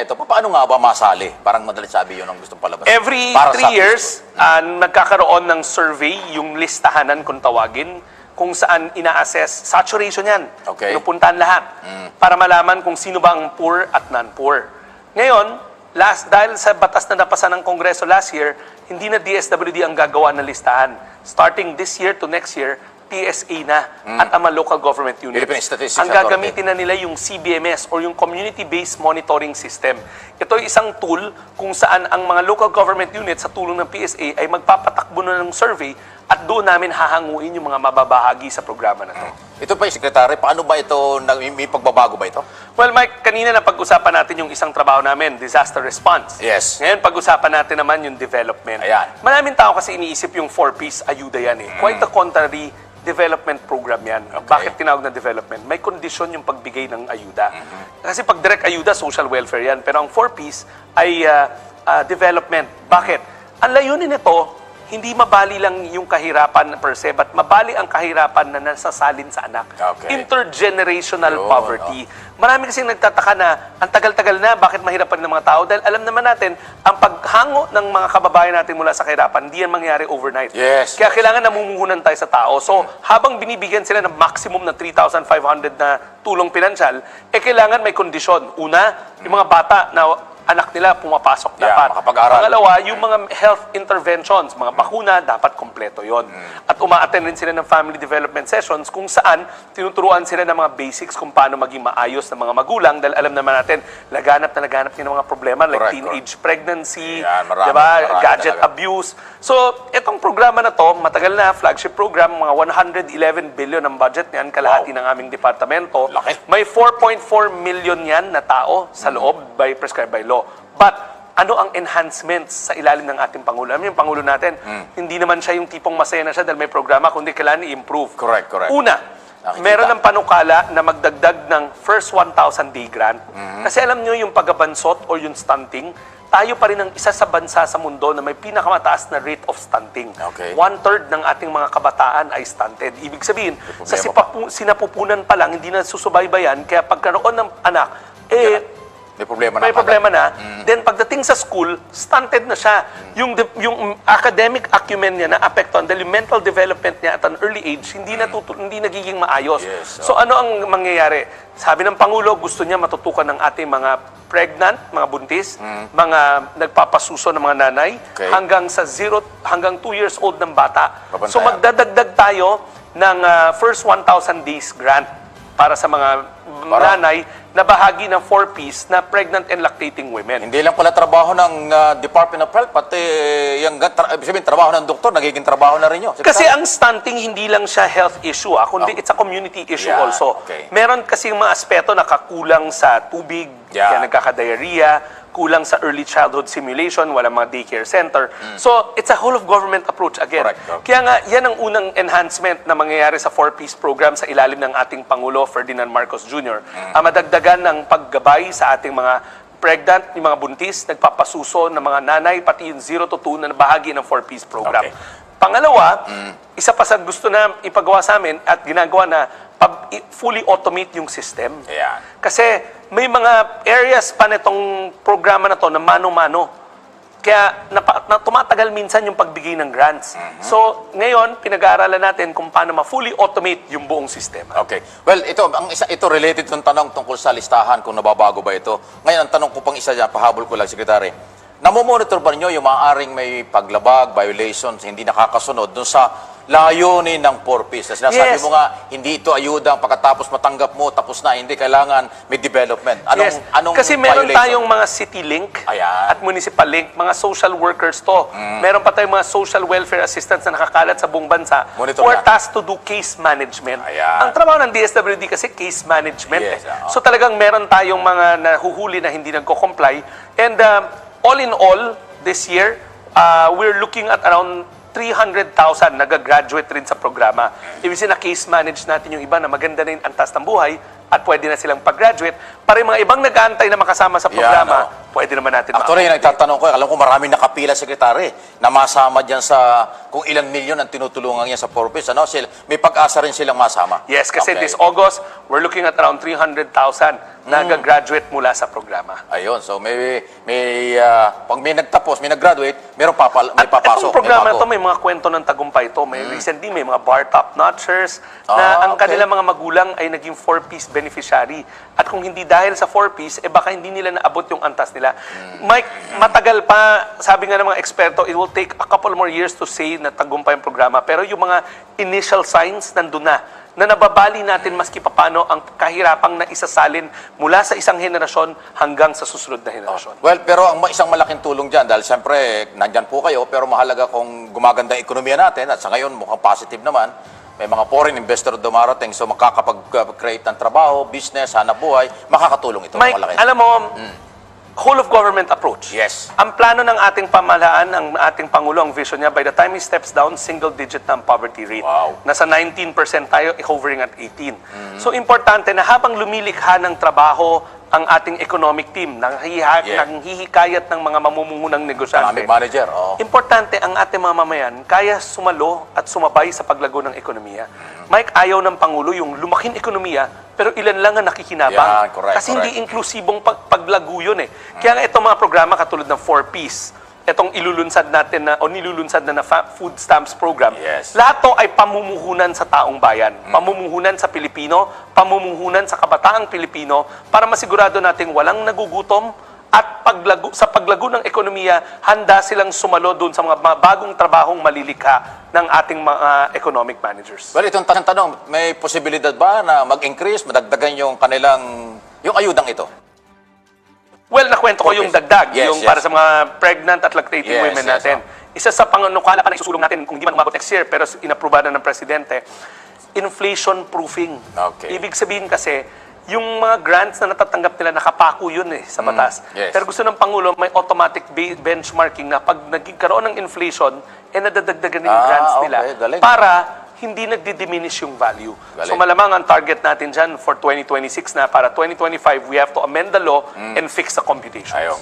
ito, paano nga ba masali? Parang madalit sabi yun ang gustong palabas. Every Para 3 years, nagkakaroon ng survey, yung listahanan kung tawagin, kung saan ina-assess saturation yan. Okay. Pinupuntahan lahat para malaman kung sino ba ang poor at non-poor. Ngayon, dahil sa batas na napasa ng Kongreso last year, hindi na DSWD ang gagawa ng listahan. Starting this year to next year, PSA na at ang mga local government units. Philippine Statistics Ang gagamitin na nila yung CBMS or yung Community-Based Monitoring System. Ito ay isang tool kung saan ang mga local government units sa tulong ng PSA ay magpapatakbo na ng survey at doon namin hahanguin yung mga mababahagi sa programa na to. Ito pa, Secretary, paano ba ito, may pagbabago ba ito? Well, Mike, kanina na pag-usapan natin yung isang trabaho namin, disaster response. Yes. Ngayon, pag-usapan natin naman yung development. Ayan. Maraming tao kasi iniisip yung 4Ps, ayuda yan eh. Quite the contrary, development program yan. Okay. Bakit tinawag na development? May kondisyon yung pagbigay ng ayuda. Kasi pag direct ayuda, social welfare yan. Pero ang 4Ps ay development. Bakit? Ang layunin nito, hindi mabali lang yung kahirapan per se, but mabali ang kahirapan na nasasalin sa anak. Okay. Intergenerational Yun, poverty. Marami kasing nagtataka na, ang tagal-tagal na, bakit mahirapan ng mga tao? Dahil alam naman natin, ang paghango ng mga kababayan natin mula sa kahirapan, hindi yan mangyari overnight. Yes. Kaya kailangan namumuhunan tayo sa tao. So, habang binibigyan sila ng maximum na 3,500 na tulong pinansyal, kailangan may kondisyon. Una, yung mga bata na anak nila pumapasok dapat. Makapag-aral. Pangalawa, yung mga health interventions, mga bakuna, dapat kompleto yon. At uma-attend rin sila ng family development sessions kung saan tinuturuan sila ng mga basics kung paano maging maayos ng mga magulang dahil alam naman natin, laganap din ng mga problema like teenage pregnancy, Yan, marami, diba? marami Gadget talaga. abuse. So, itong programa na to, matagal na, flagship program, mga 111 billion ang budget niyan, kalahati ng aming departamento. Laki. May 4.4 million yan na tao sa loob prescribed by law. But, ano ang enhancements sa ilalim ng ating Pangulo? Alam niyo, yung Pangulo natin, hindi naman siya yung tipong masaya na siya dahil may programa, kundi kailangan i-improve. Correct. Una, Nakikita. meron ng panukala na magdagdag ng first 1,000 day grant. Kasi alam niyo yung pagabansot o yung stunting, tayo pa rin ang isa sa bansa sa mundo na may pinakamataas na rate of stunting. Okay. 1/3 ng ating mga kabataan ay stunted. Ibig sabihin, sa problema sinapupunan pa lang, hindi na susubaybayan, kaya pagkaroon ng anak, May problema na. may problema na. Then pagdating sa school, stunted na siya. Yung academic acumen niya na apektuhan dahil yung mental development niya at an early age, hindi nagiging maayos. Yes, So ano ang mangyayari? Sabi ng Pangulo, gusto niya matutukan ng ating mga pregnant, mga buntis, mga nagpapasuso ng mga nanay, Okay. hanggang 2 years old ng bata. Babantayan. So magdadagdag tayo ng first 1,000 days grant para sa mga nanay na bahagi ng 4Ps na pregnant and lactating women. Hindi lang pala trabaho ng Department of Health, pati yung sabihin, trabaho ng doktor, nagiging trabaho na rin yun. Kasi ang stunting, hindi lang siya health issue, kundi it's a community issue Yeah, also. okay. Meron kasi mga aspeto na kakulang sa tubig, Yeah. kaya nagkaka-diarrhea, kulang sa early childhood simulation, walang mga daycare center. So, it's a whole of government approach again. Correct. Kaya nga, yan ang unang enhancement na mangyayari sa 4Ps program sa ilalim ng ating Pangulo, Ferdinand Marcos Jr. Ang madagdagan ng paggabay sa ating mga pregnant, yung mga buntis, nagpapasuso ng mga nanay, pati yung 0 to 2 na bahagi ng 4Ps program. Okay. Pangalawa, isa pa sa gusto na ipagawa sa amin at ginagawa na fully automate yung system. Ayan. Kasi may mga areas pa nitong programa na to na mano-mano. Kaya tumatagal minsan yung pagbigay ng grants. So, ngayon, pinag-aaralan natin kung paano ma-fully automate yung buong sistema. Okay. Well, ito related ng tanong tungkol sa listahan kung nababago ba ito. Ngayon, ang tanong ko pang isa dyan, pahabol ko lang, Secretary. Namomonitor ba ninyo yung maaaring may paglabag, violations, hindi nakakasunod dun sa layunin ng 4Ps? Sinasabi Yes. mo nga, hindi ito ayuda, pagkatapos matanggap mo, tapos na, hindi kailangan may development. Anong Kasi meron violation? tayong mga city link Ayan. at municipal link, mga social workers to. Meron pa tayong mga social welfare assistants na nakakalat sa buong bansa Monitor who are yan. tasked to do case management. Ayan. Ang trabaho ng DSWD kasi case management. Yes, So talagang meron tayong mga nahuhuli na hindi nagko-comply. And all in all, this year, we're looking at around 300,000 nag-graduate rin sa programa. Ibig sabihin na case manage natin yung iba na maganda na yung antas ng buhay at pwede na silang pag-graduate. Para yung mga ibang nag-aantay na makasama sa programa, pwede naman natin Actually, nagtatanong ko, alam ko maraming nakapila, Sekretary, na masama dyan sa kung ilang milyon ang tinutulungan niya sa purpose. Ano? May pag-asa rin silang masama. Yes, kasi Okay. this August, we're looking at around 300,000 na gagraduate mula sa programa. Ayun, so pag may nagtapos, may nag-graduate, may papasok. Itong programa may ito, bago. may mga kwento ng tagumpay ito. May recently, may mga bar top-notchers na ang okay. kanilang mga magulang ay naging 4-piece beneficiary. At kung hindi dahil sa 4-piece, baka hindi nila naabot yung antas nila. Mike, matagal pa, sabi nga ng mga eksperto, it will take a couple more years to say na tagumpay ang programa. Pero yung mga initial signs nandun na nababali natin maski papano ang kahirapang na isasalin mula sa isang henerasyon hanggang sa susunod na henerasyon. Well, pero ang isang malaking tulong dyan, dahil siyempre, nandyan po kayo, pero mahalaga kung gumaganda ang ekonomiya natin, at sa ngayon, mukhang positive naman, may mga foreign investor dumarating, so makakapag-create ng trabaho, business, hanap buhay, makakatulong ito. Mike, malaki. alam mo, whole of government approach. Yes. Ang plano ng ating pamahalaan, ng ating Pangulo, ang vision niya, by the time he steps down, single digit na ang poverty rate. Wow. Nasa 19% tayo, hovering at 18. So, importante na habang lumilikha ng trabaho ang ating economic team, nanghihikayat ng mga mamumuhunang negosyante. Economic manager, Importante ang ating mga mamayan kaya sumalo at sumabay sa paglago ng ekonomiya. Mike, ayaw ng Pangulo yung lumaking ekonomiya pero ilan lang ang nakikinabang. Yan, correct, Kasi correct. hindi inklusibong paglago yun eh. Kaya nga itong mga programa katulad ng 4Ps, itong ilulunsad natin o nilulunsad na food stamps program, Yes. lahat to ay pamumuhunan sa taong bayan. Pamumuhunan sa Pilipino, pamumuhunan sa kabataang Pilipino para masigurado nating walang nagugutom at sa paglago ng ekonomiya, handa silang sumalo doon sa mga bagong trabahong malilikha ng ating mga economic managers. Well, itong tanong, may posibilidad ba na mag-increase, madagdagan yung ayudang ito? Well, nakwento ko yung dagdag, Yes, yung yes. para sa mga pregnant at lactating Yes, women yes, natin. Isa sa panganukala pa na isusulong natin, kung di man umabot next year, pero inaprobada ng Presidente, inflation proofing. Okay. Ibig sabihin kasi, yung mga grants na natatanggap nila, nakapako yun sa batas. yes. Pero gusto ng Pangulo, may automatic benchmarking na pag nagkaroon ng inflation, nadadagdagan yung grants okay, nila. galing. Para hindi nagdi-diminish yung value. So Galing. malamang ang target natin dyan for 2026 na para 2025, we have to amend the law and fix the computation. Ayaw.